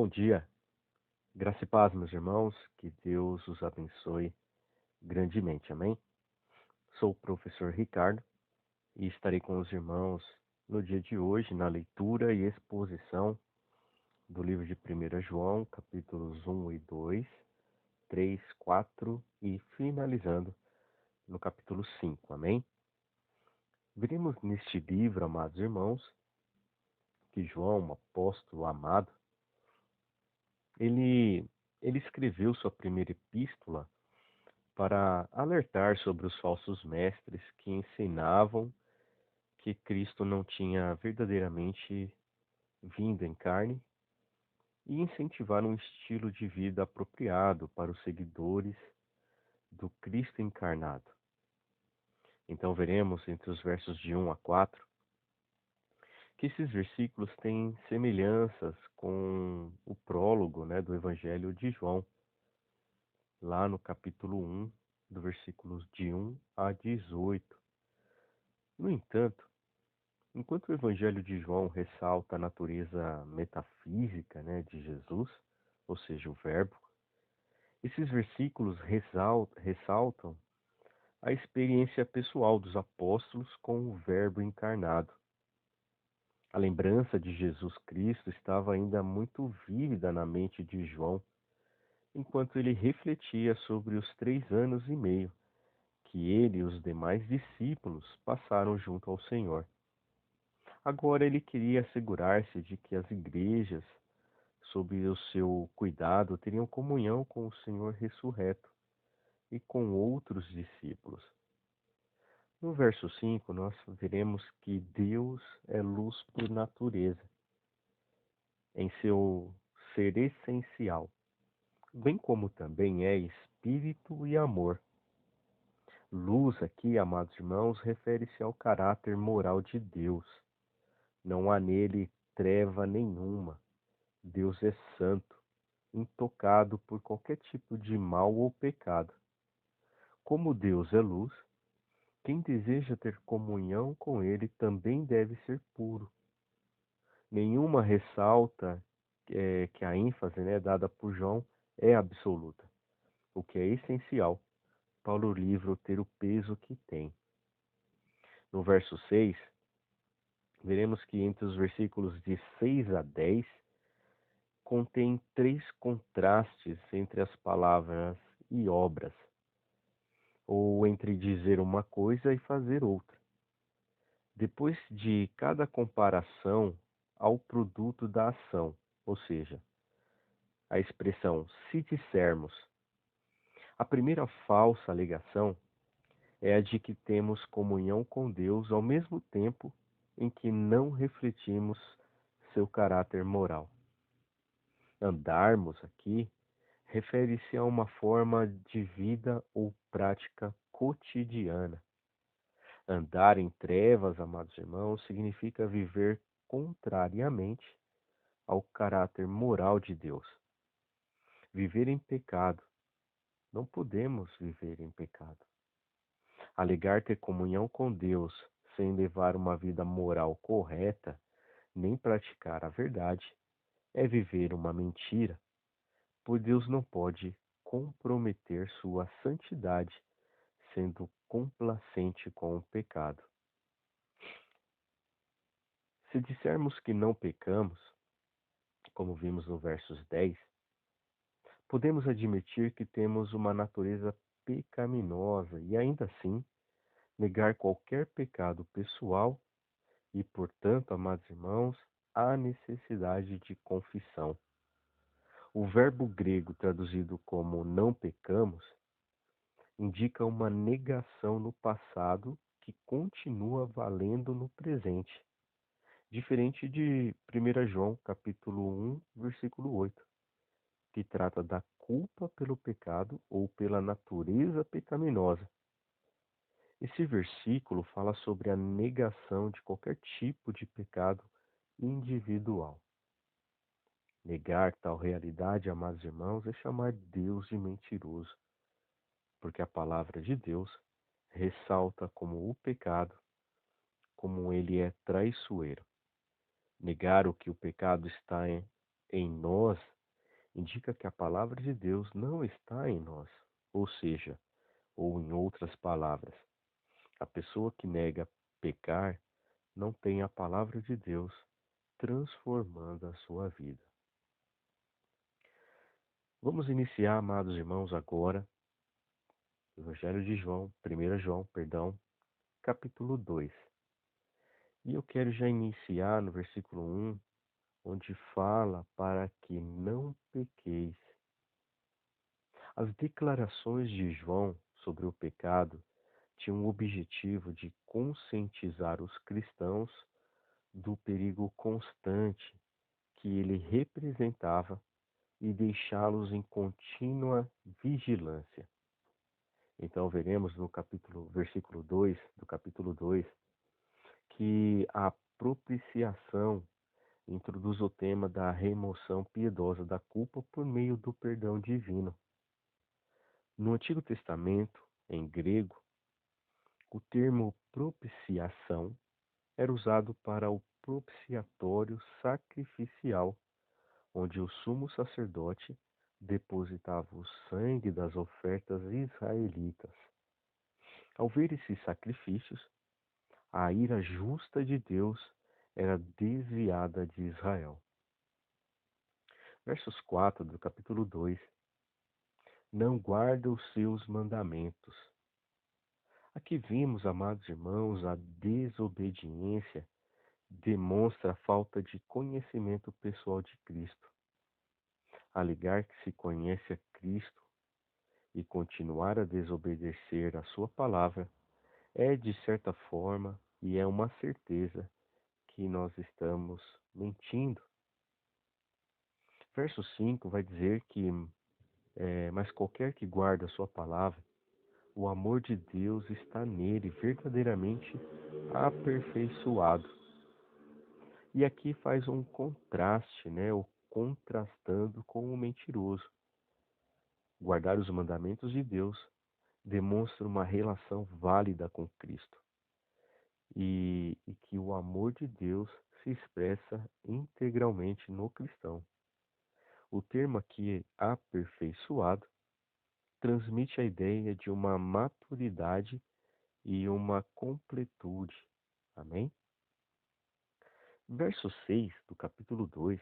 Bom dia, graça e paz, meus irmãos, que Deus os abençoe grandemente, amém? Sou o professor Ricardo e estarei com os irmãos no dia de hoje na leitura e exposição do livro de 1 João, capítulos 1 e 2, 3, 4 e finalizando no capítulo 5, amém? Veremos neste livro, amados irmãos, que João, um apóstolo amado, ele, ele escreveu sua primeira epístola para alertar sobre os falsos mestres que ensinavam que Cristo não tinha verdadeiramente vindo em carne e incentivar um estilo de vida apropriado para os seguidores do Cristo encarnado. Então veremos entre os versos de 1 a 4 que esses versículos têm semelhanças com o prólogo, do Evangelho de João, lá no capítulo 1, do versículos de 1 a 18. No entanto, enquanto o Evangelho de João ressalta a natureza metafísica, de Jesus, ou seja, o Verbo, esses versículos ressaltam a experiência pessoal dos apóstolos com o Verbo encarnado. A lembrança de Jesus Cristo estava ainda muito vívida na mente de João, enquanto ele refletia sobre os 3 anos e meio que ele e os demais discípulos passaram junto ao Senhor. Agora ele queria assegurar-se de que as igrejas, sob o seu cuidado, teriam comunhão com o Senhor ressurreto e com outros discípulos. No verso 5, nós veremos que Deus é luz por natureza, em seu ser essencial, bem como também é espírito e amor. Luz aqui, amados irmãos, refere-se ao caráter moral de Deus. Não há nele treva nenhuma. Deus é santo, intocado por qualquer tipo de mal ou pecado. Como Deus é luz, quem deseja ter comunhão com Ele também deve ser puro. Nenhuma ressalta que a ênfase dada por João é absoluta, o que é essencial para o livro ter o peso que tem. No verso 6, veremos que entre os versículos de 6 a 10, contém 3 contrastes entre as palavras e obras, ou entre dizer uma coisa e fazer outra. Depois de cada comparação ao produto da ação, ou seja, a expressão se dissermos. A primeira falsa alegação é a de que temos comunhão com Deus ao mesmo tempo em que não refletimos seu caráter moral. Andarmos aqui refere-se a uma forma de vida ou prática cotidiana. Andar em trevas, amados irmãos, significa viver contrariamente ao caráter moral de Deus. Viver em pecado. Não podemos viver em pecado. Alegar ter comunhão com Deus sem levar uma vida moral correta, nem praticar a verdade, é viver uma mentira, pois Deus não pode comprometer sua santidade sendo complacente com o pecado. Se dissermos que não pecamos, como vimos no versos 10, podemos admitir que temos uma natureza pecaminosa e ainda assim negar qualquer pecado pessoal e, portanto, amados irmãos, há necessidade de confissão. O verbo grego traduzido como não pecamos indica uma negação no passado que continua valendo no presente, diferente de 1 João capítulo 1, versículo 8, que trata da culpa pelo pecado ou pela natureza pecaminosa. Esse versículo fala sobre a negação de qualquer tipo de pecado individual. Negar tal realidade, amados irmãos, é chamar Deus de mentiroso, porque a palavra de Deus ressalta como o pecado, como ele é traiçoeiro. Negar o que o pecado está em nós indica que a palavra de Deus não está em nós. Ou seja, ou em outras palavras, a pessoa que nega pecar não tem a palavra de Deus transformando a sua vida. Vamos iniciar, amados irmãos, agora o Evangelho de João, 1 João, perdão, capítulo 2. E eu quero já iniciar no versículo 1, onde fala para que não pequeis. As declarações de João sobre o pecado tinham o objetivo de conscientizar os cristãos do perigo constante que ele representava e deixá-los em contínua vigilância. Então veremos no versículo 2 do capítulo 2 que a propiciação introduz o tema da remoção piedosa da culpa por meio do perdão divino. No Antigo Testamento, em grego, o termo propiciação era usado para o propiciatório sacrificial, onde o sumo sacerdote depositava o sangue das ofertas israelitas. Ao ver esses sacrifícios, a ira justa de Deus era desviada de Israel. Versos 4 do capítulo 2. Não guarda os seus mandamentos. Aqui vimos, amados irmãos, a desobediência demonstra a falta de conhecimento pessoal de Cristo. Alegar que se conhece a Cristo e continuar a desobedecer a sua palavra é, de certa forma, e é uma certeza que nós estamos mentindo. Verso 5 vai dizer que, mas qualquer que guarda a sua palavra, o amor de Deus está nele, verdadeiramente aperfeiçoado. E aqui faz um contraste, né? O contrastando com o mentiroso. Guardar os mandamentos de Deus demonstra uma relação válida com Cristo. E que o amor de Deus se expressa integralmente no cristão. O termo aqui, aperfeiçoado, transmite a ideia de uma maturidade e uma completude. Amém? Verso 6 do capítulo 2,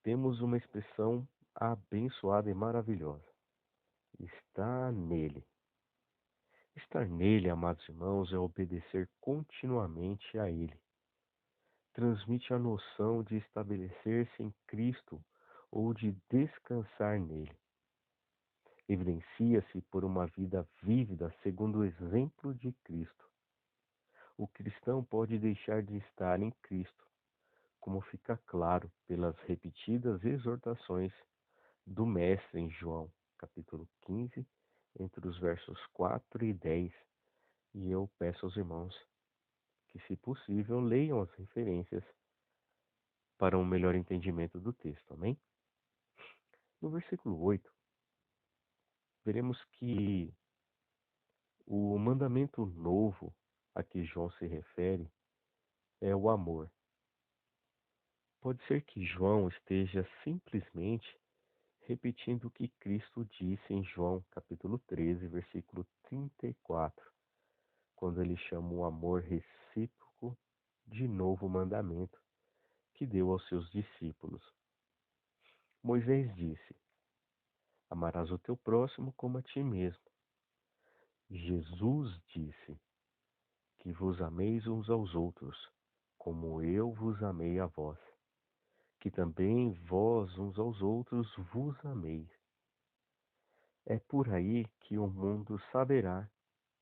temos uma expressão abençoada e maravilhosa. Está nele. Estar nele, amados irmãos, é obedecer continuamente a ele. Transmite a noção de estabelecer-se em Cristo ou de descansar nele. Evidencia-se por uma vida vívida segundo o exemplo de Cristo. O cristão pode deixar de estar em Cristo, como fica claro pelas repetidas exortações do Mestre em João, capítulo 15, entre os versos 4 e 10. E eu peço aos irmãos que, se possível, leiam as referências para um melhor entendimento do texto. Amém? No versículo 8, veremos que o mandamento novo a que João se refere é o amor. Pode ser que João esteja simplesmente repetindo o que Cristo disse em João, capítulo 13, versículo 34, quando ele chama o amor recíproco de novo mandamento que deu aos seus discípulos. Moisés disse: amarás o teu próximo como a ti mesmo. Jesus disse: que vos ameis uns aos outros, como eu vos amei a vós, que também vós uns aos outros vos ameis. É por aí que o mundo saberá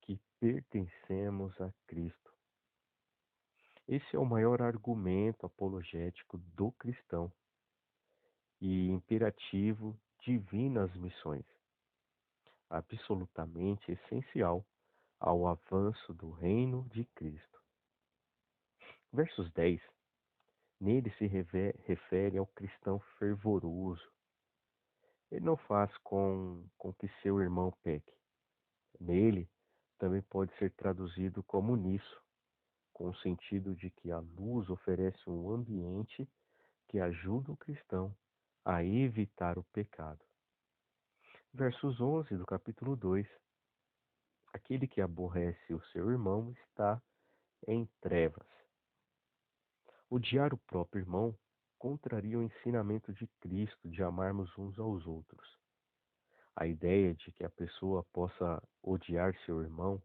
que pertencemos a Cristo. Esse é o maior argumento apologético do cristão e imperativo divino às missões, absolutamente essencial ao avanço do reino de Cristo. Versos 10. Nele se refere ao cristão fervoroso. Ele não faz com que seu irmão peque. Nele também pode ser traduzido como nisso, com o sentido de que a luz oferece um ambiente que ajuda o cristão a evitar o pecado. Versos 11 do capítulo 2: aquele que aborrece o seu irmão está em trevas. Odiar o próprio irmão contraria o ensinamento de Cristo de amarmos uns aos outros. A ideia de que a pessoa possa odiar seu irmão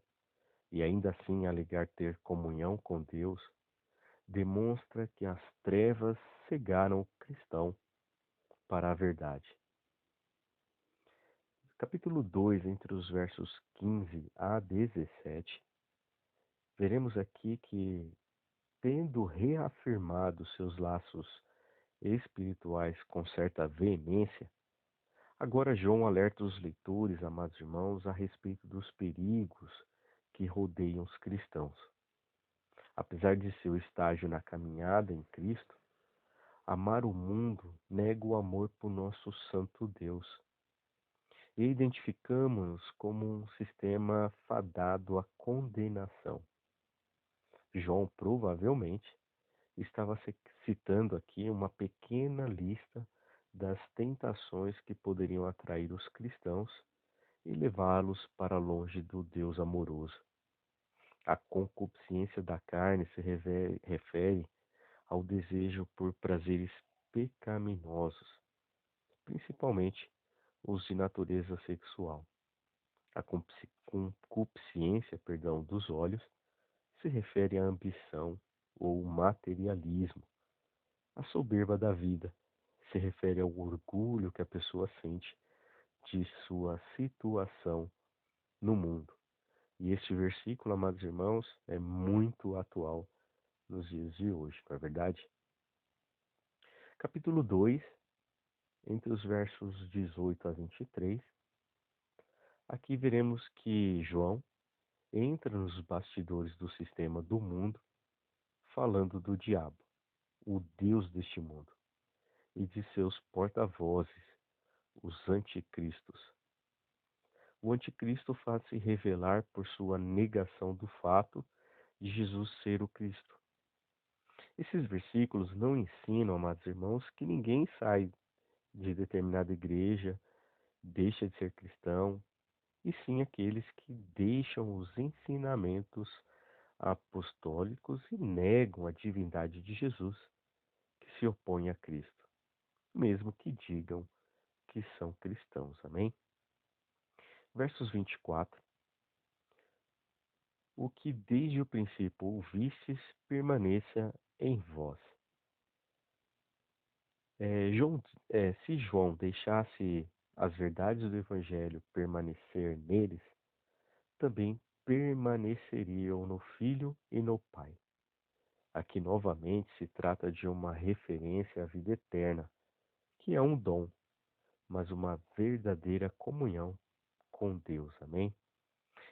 e ainda assim alegar ter comunhão com Deus demonstra que as trevas cegaram o cristão para a verdade. Capítulo 2, entre os versos 15 a 17, veremos aqui que, tendo reafirmado seus laços espirituais com certa veemência, agora João alerta os leitores, amados irmãos, a respeito dos perigos que rodeiam os cristãos. Apesar de seu estágio na caminhada em Cristo, amar o mundo nega o amor por nosso santo Deus. E identificamos-nos como um sistema fadado à condenação. João provavelmente estava citando aqui uma pequena lista das tentações que poderiam atrair os cristãos e levá-los para longe do Deus amoroso. A concupiscência da carne se refere ao desejo por prazeres pecaminosos, principalmente os de natureza sexual. A concupiscência, dos olhos se refere à ambição ou materialismo. A soberba da vida se refere ao orgulho que a pessoa sente de sua situação no mundo. E este versículo, amados irmãos, é muito atual nos dias de hoje, não é verdade? Capítulo 2, entre os versos 18 a 23, aqui veremos que João entra nos bastidores do sistema do mundo, falando do diabo, o Deus deste mundo, e de seus porta-vozes, os anticristos. O anticristo faz-se revelar por sua negação do fato de Jesus ser o Cristo. Esses versículos não ensinam, amados irmãos, que ninguém sai de determinada igreja, deixa de ser cristão, e sim aqueles que deixam os ensinamentos apostólicos e negam a divindade de Jesus, que se opõem a Cristo, mesmo que digam que são cristãos. Amém? Versos 24. O que desde o princípio ouvistes permaneça em vós. Se João deixasse as verdades do Evangelho permanecer neles, também permaneceriam no Filho e no Pai. Aqui novamente se trata de uma referência à vida eterna, que é um dom, mas uma verdadeira comunhão com Deus. Amém?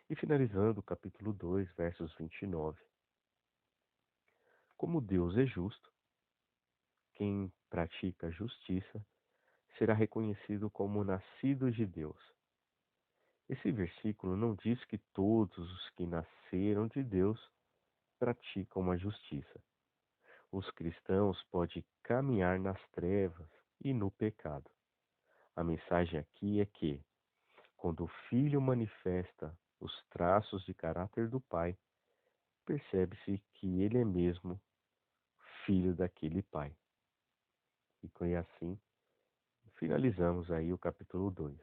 E finalizando o capítulo 2, versos 29. Como Deus é justo, quem pratica a justiça será reconhecido como nascido de Deus. Esse versículo não diz que todos os que nasceram de Deus praticam a justiça. Os cristãos podem caminhar nas trevas e no pecado. A mensagem aqui é que, quando o filho manifesta os traços de caráter do pai, percebe-se que ele é mesmo filho daquele pai. E assim, finalizamos aí o capítulo 2.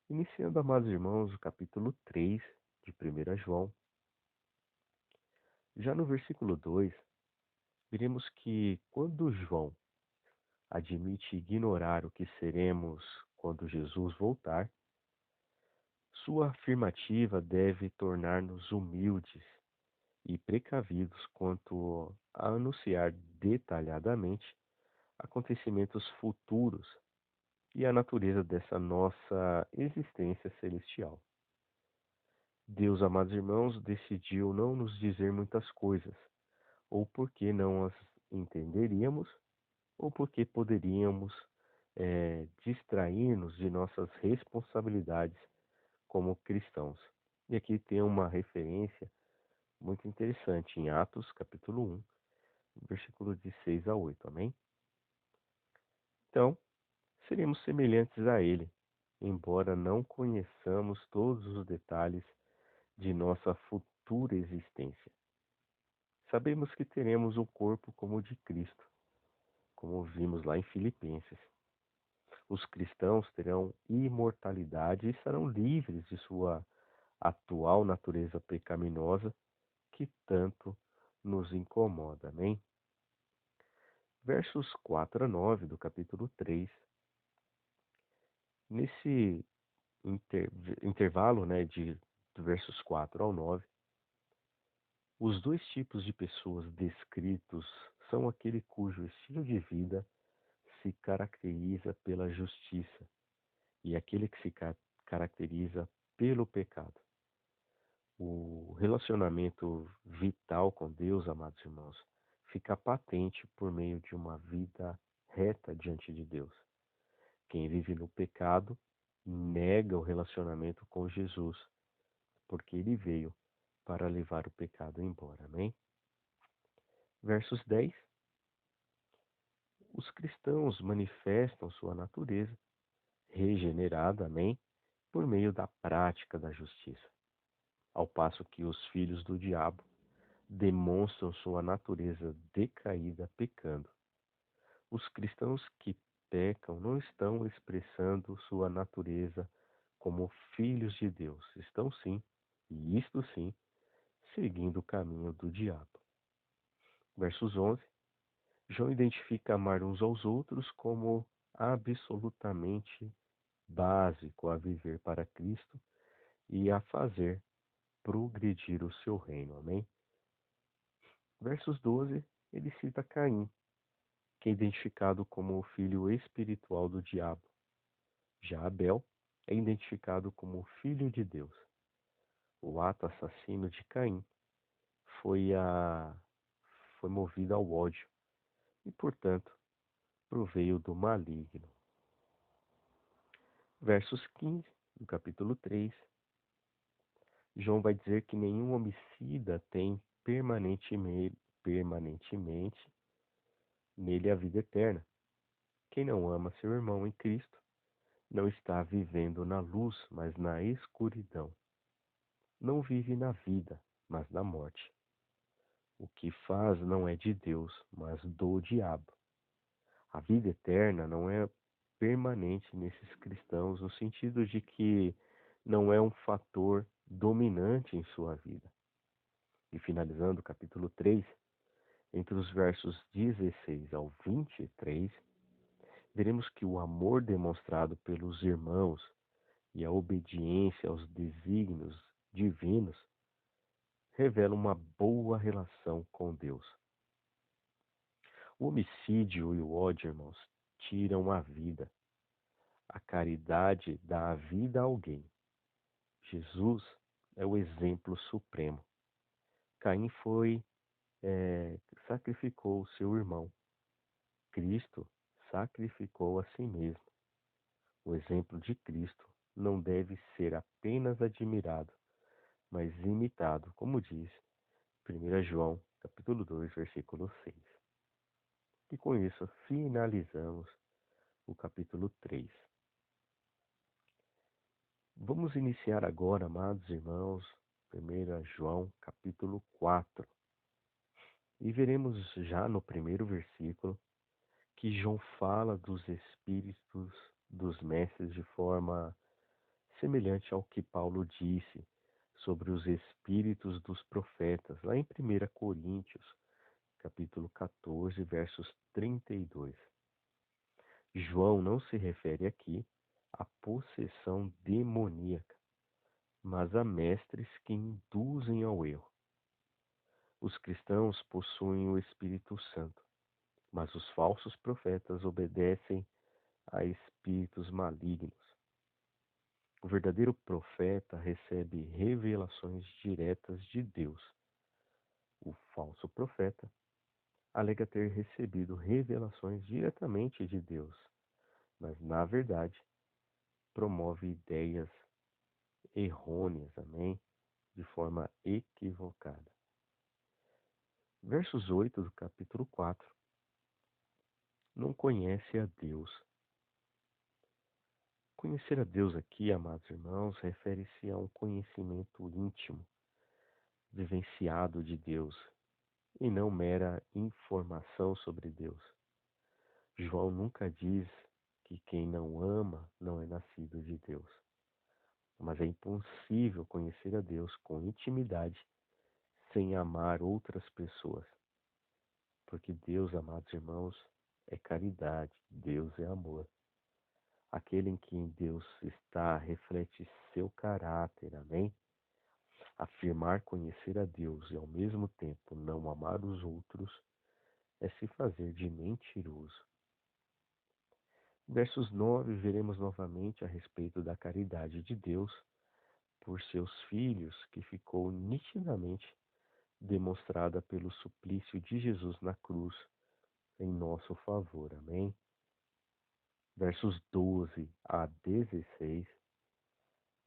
Iniciando, amados irmãos, o capítulo 3 de 1 João. Já no versículo 2, veremos que quando João admite ignorar o que seremos quando Jesus voltar, sua afirmativa deve tornar-nos humildes e precavidos quanto a anunciar detalhadamente acontecimentos futuros e a natureza dessa nossa existência celestial. Deus, amados irmãos, decidiu não nos dizer muitas coisas, ou porque não as entenderíamos, ou porque poderíamos distrair-nos de nossas responsabilidades como cristãos. E aqui tem uma referência muito interessante em Atos, capítulo 1, versículo de 6 a 8, amém? Então, seremos semelhantes a Ele, embora não conheçamos todos os detalhes de nossa futura existência. Sabemos que teremos um corpo como o de Cristo, como vimos lá em Filipenses. Os cristãos terão imortalidade e estarão livres de sua atual natureza pecaminosa que tanto nos incomoda. Amém? Versos 4 a 9 do capítulo 3. Nesse inter- intervalo, né, de versos 4 ao 9, os dois tipos de pessoas descritos são aquele cujo estilo de vida se caracteriza pela justiça e aquele que se caracteriza pelo pecado. O relacionamento vital com Deus, amados irmãos, fica patente por meio de uma vida reta diante de Deus. Quem vive no pecado nega o relacionamento com Jesus, porque ele veio para levar o pecado embora. Amém? Versos 10. Os cristãos manifestam sua natureza regenerada, amém, por meio da prática da justiça, ao passo que os filhos do diabo demonstram sua natureza decaída pecando. Os cristãos que pecam não estão expressando sua natureza como filhos de Deus, estão sim, e isto sim, seguindo o caminho do diabo. Versos 11. João identifica amar uns aos outros como absolutamente básico a viver para Cristo e a fazer progredir o seu reino. Amém? Versos 12, ele cita Caim, que é identificado como o filho espiritual do diabo. Já Abel é identificado como o filho de Deus. O ato assassino de Caim foi, foi movido ao ódio e, portanto, proveio do maligno. Versos 15 do capítulo 3, João vai dizer que nenhum homicida tem permanentemente nele a vida eterna. Quem não ama seu irmão em Cristo não está vivendo na luz, mas na escuridão. Não vive na vida, mas na morte. O que faz não é de Deus, mas do diabo. A vida eterna não é permanente nesses cristãos, no sentido de que não é um fator dominante em sua vida. E finalizando o capítulo 3, entre os versos 16 ao 23, veremos que o amor demonstrado pelos irmãos e a obediência aos desígnios divinos revelam uma boa relação com Deus. O homicídio e o ódio, irmãos, tiram a vida. A caridade dá a vida a alguém. Jesus é o exemplo supremo. Caim sacrificou o seu irmão. Cristo sacrificou a si mesmo. O exemplo de Cristo não deve ser apenas admirado, mas imitado, como diz 1 João, capítulo 2, versículo 6. E com isso finalizamos o capítulo 3. Vamos iniciar agora, amados irmãos, 1 João, capítulo 4. E veremos já no primeiro versículo que João fala dos espíritos dos mestres de forma semelhante ao que Paulo disse sobre os espíritos dos profetas, lá em 1 Coríntios, capítulo 14, versos 32. João não se refere aqui à possessão demoníaca, mas a mestres que induzem ao erro. Os cristãos possuem o Espírito Santo, mas os falsos profetas obedecem a espíritos malignos. O verdadeiro profeta recebe revelações diretas de Deus. O falso profeta alega ter recebido revelações diretamente de Deus, mas na verdade promove ideias errôneas, amém? De forma equivocada. Versos 8 do capítulo 4 não conhece a Deus. Conhecer a Deus aqui, amados irmãos, refere-se a um conhecimento íntimo, vivenciado de Deus, e não mera informação sobre Deus. João nunca diz que quem não ama não é nascido de Deus. Mas é impossível conhecer a Deus com intimidade sem amar outras pessoas. Porque Deus, amados irmãos, é caridade, Deus é amor. Aquele em quem Deus está reflete seu caráter, amém? Afirmar conhecer a Deus e ao mesmo tempo não amar os outros é se fazer de mentiroso. Versos 9, veremos novamente a respeito da caridade de Deus por seus filhos, que ficou nitidamente demonstrada pelo suplício de Jesus na cruz em nosso favor. Amém? Versos 12 a 16.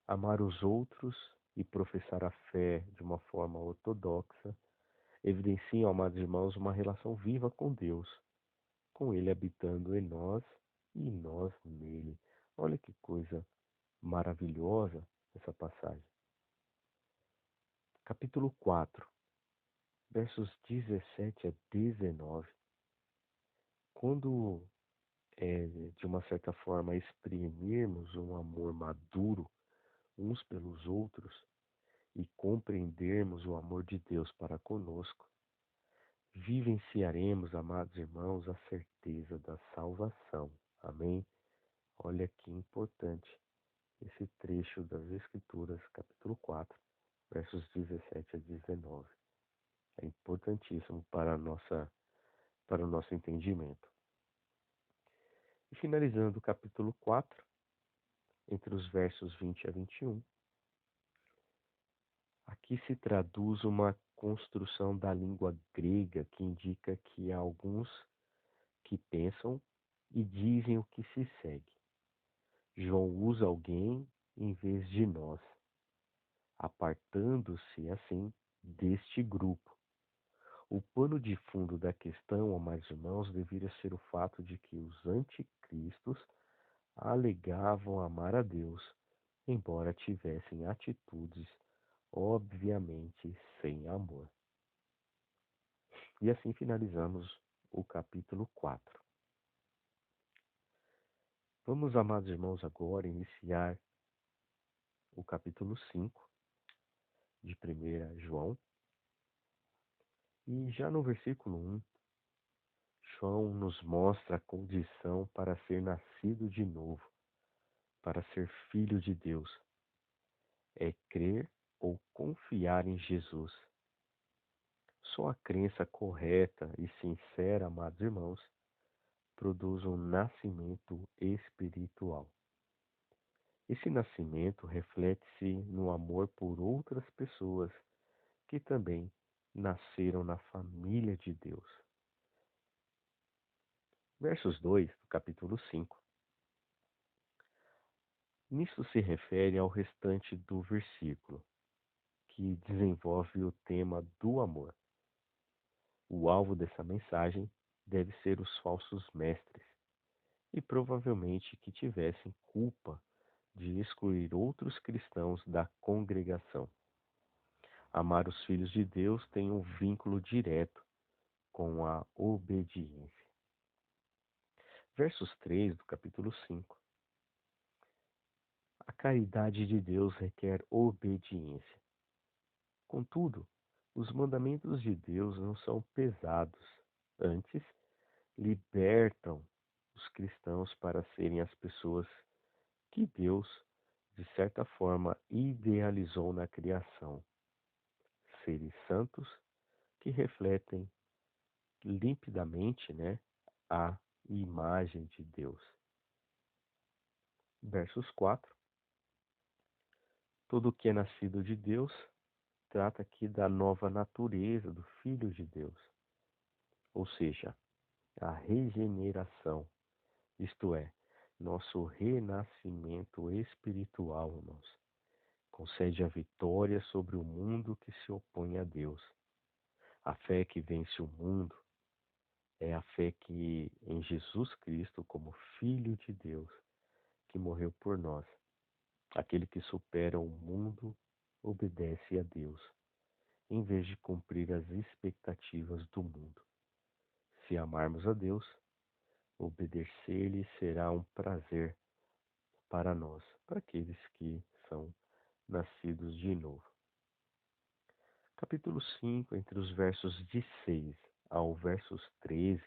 Amar os outros e professar a fé de uma forma ortodoxa evidenciam, amados irmãos, uma relação viva com Deus, com Ele habitando em nós e nós nele. Olha que coisa maravilhosa essa passagem. Capítulo 4, versos 17 a 19. Quando, de uma certa forma, exprimirmos um amor maduro uns pelos outros e compreendermos o amor de Deus para conosco, vivenciaremos, amados irmãos, a certeza da salvação. Amém? Olha que importante esse trecho das Escrituras, capítulo 4, versos 17 a 19. É importantíssimo para o nosso entendimento. E finalizando o capítulo 4, entre os versos 20 a 21, aqui se traduz uma construção da língua grega que indica que há alguns que pensam e dizem o que se segue. João usa alguém em vez de nós, apartando-se assim deste grupo. O pano de fundo da questão, amados irmãos, deveria ser o fato de que os anticristos alegavam amar a Deus, embora tivessem atitudes obviamente sem amor. E assim finalizamos o capítulo 4. Vamos, amados irmãos, agora iniciar o capítulo 5 de 1 João. E já no versículo 1, João nos mostra a condição para ser nascido de novo, para ser filho de Deus. É crer ou confiar em Jesus. Só a crença correta e sincera, amados irmãos, produz um nascimento espiritual. Esse nascimento reflete-se no amor por outras pessoas que também nasceram na família de Deus. Versos 2 do capítulo 5. Nisso se refere ao restante do versículo, que desenvolve o tema do amor. O alvo dessa mensagem deve ser os falsos mestres, e provavelmente que tivessem culpa de excluir outros cristãos da congregação. Amar os filhos de Deus tem um vínculo direto com a obediência. Versos 3 do capítulo 5. A caridade de Deus requer obediência. Contudo, os mandamentos de Deus não são pesados, antes libertam os cristãos para serem as pessoas que Deus, de certa forma, idealizou na criação. Seres santos que refletem limpidamente, a imagem de Deus. Versos 4. Tudo que é nascido de Deus trata aqui da nova natureza do Filho de Deus, ou seja, a regeneração, isto é, nosso renascimento espiritual, irmãos. Concede a vitória sobre o mundo que se opõe a Deus. A fé que vence o mundo É a fé que em Jesus Cristo como Filho de Deus, que morreu por nós. Aquele que supera o mundo obedece a Deus, em vez de cumprir as expectativas do mundo. Se amarmos a Deus, obedecer-lhe será um prazer para nós, para aqueles que são nascidos de novo. Capítulo 5, entre os versos de 6 ao versos 13,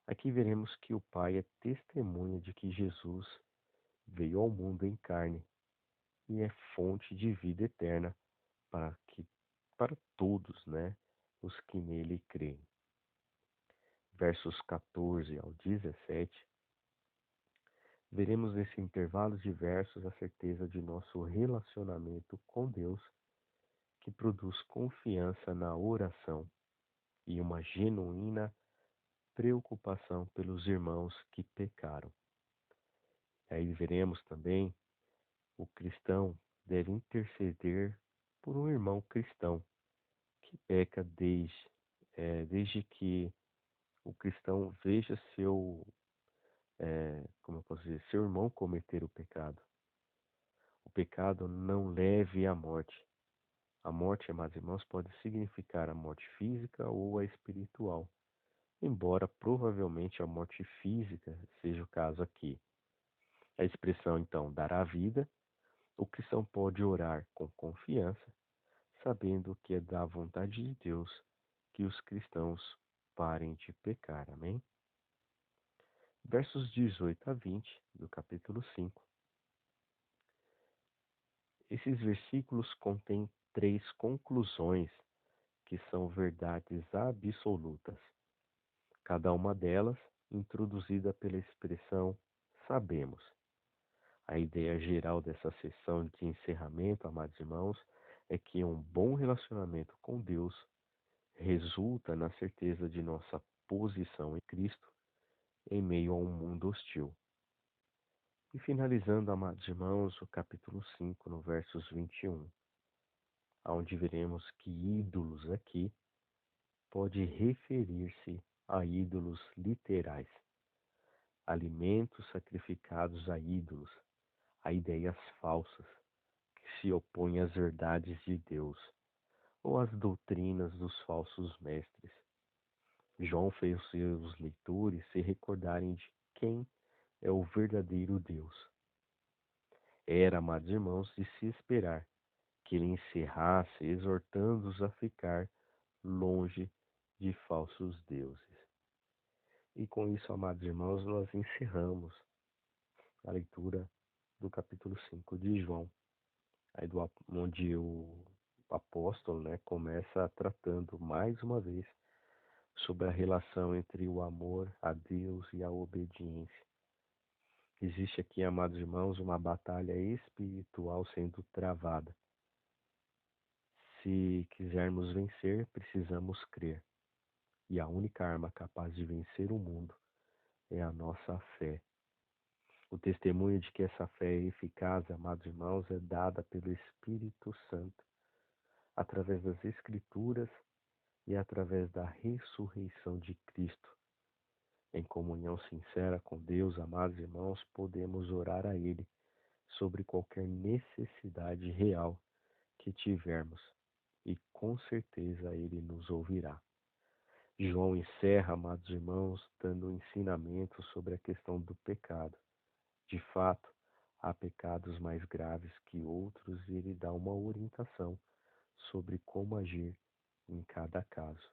aqui veremos que o Pai é testemunha de que Jesus veio ao mundo em carne e é fonte de vida eterna para que para todos, né, os que nele creem. Versos 14 ao 17, veremos nesse intervalo de versos a certeza de nosso relacionamento com Deus, que produz confiança na oração e uma genuína preocupação pelos irmãos que pecaram. Aí veremos também o cristão deve interceder por um irmão cristão que peca desde que o cristão veja como eu posso dizer, seu irmão cometer o pecado. O pecado não leve à morte. A morte, amados irmãos, pode significar a morte física ou a espiritual, embora provavelmente a morte física seja o caso aqui. A expressão, então, dará vida. O cristão pode orar com confiança, sabendo que é da vontade de Deus que os cristãos parem de pecar. Amém? Versos 18 a 20 do capítulo 5. Esses versículos contêm três conclusões que são verdades absolutas, cada uma delas introduzida pela expressão sabemos. A ideia geral dessa sessão de encerramento, amados irmãos, é que um bom relacionamento com Deus resulta na certeza de nossa posição em Cristo em meio a um mundo hostil. E finalizando, amados irmãos, o capítulo 5, no versos 21, onde veremos que ídolos aqui pode referir-se a ídolos literais, alimentos sacrificados a ídolos, a ideias falsas que se opõem às verdades de Deus ou às doutrinas dos falsos mestres. João fez seus leitores se recordarem de quem é o verdadeiro Deus. Era, amados irmãos, de se esperar que ele encerrasse exortando-os a ficar longe de falsos deuses. E com isso, amados irmãos, nós encerramos a leitura do capítulo 5 de João, onde o apóstolo, né, começa tratando mais uma vez sobre a relação entre o amor a Deus e a obediência. Existe aqui, amados irmãos, uma batalha espiritual sendo travada. Se quisermos vencer, precisamos crer. E a única arma capaz de vencer o mundo é a nossa fé. O testemunho de que essa fé é eficaz, amados irmãos, é dada pelo Espírito Santo, através das Escrituras e através da ressurreição de Cristo. Em comunhão sincera com Deus, amados irmãos, podemos orar a Ele sobre qualquer necessidade real que tivermos, e com certeza Ele nos ouvirá. João encerra, amados irmãos, dando um ensinamento sobre a questão do pecado. De fato, há pecados mais graves que outros e ele dá uma orientação sobre como agir em cada caso.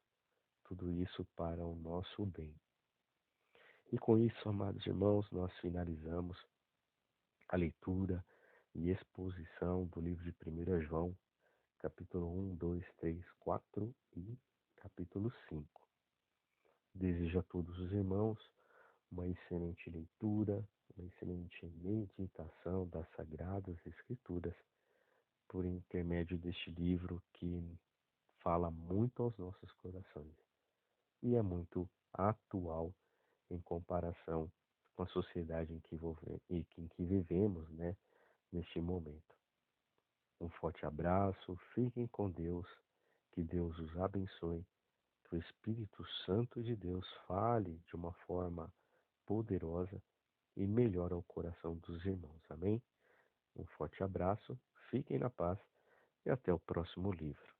Tudo isso para o nosso bem. E com isso, amados irmãos, nós finalizamos a leitura e exposição do livro de 1 João, capítulo 1, 2, 3, 4 e capítulo 5. Desejo a todos os irmãos uma excelente leitura, uma excelente meditação das Sagradas Escrituras, por intermédio deste livro que fala muito aos nossos corações e é muito atual em comparação com a sociedade em que vivemos, né, neste momento. Um forte abraço, fiquem com Deus, que Deus os abençoe, que o Espírito Santo de Deus fale de uma forma poderosa e melhore o coração dos irmãos. Amém? Um forte abraço, fiquem na paz e até o próximo livro.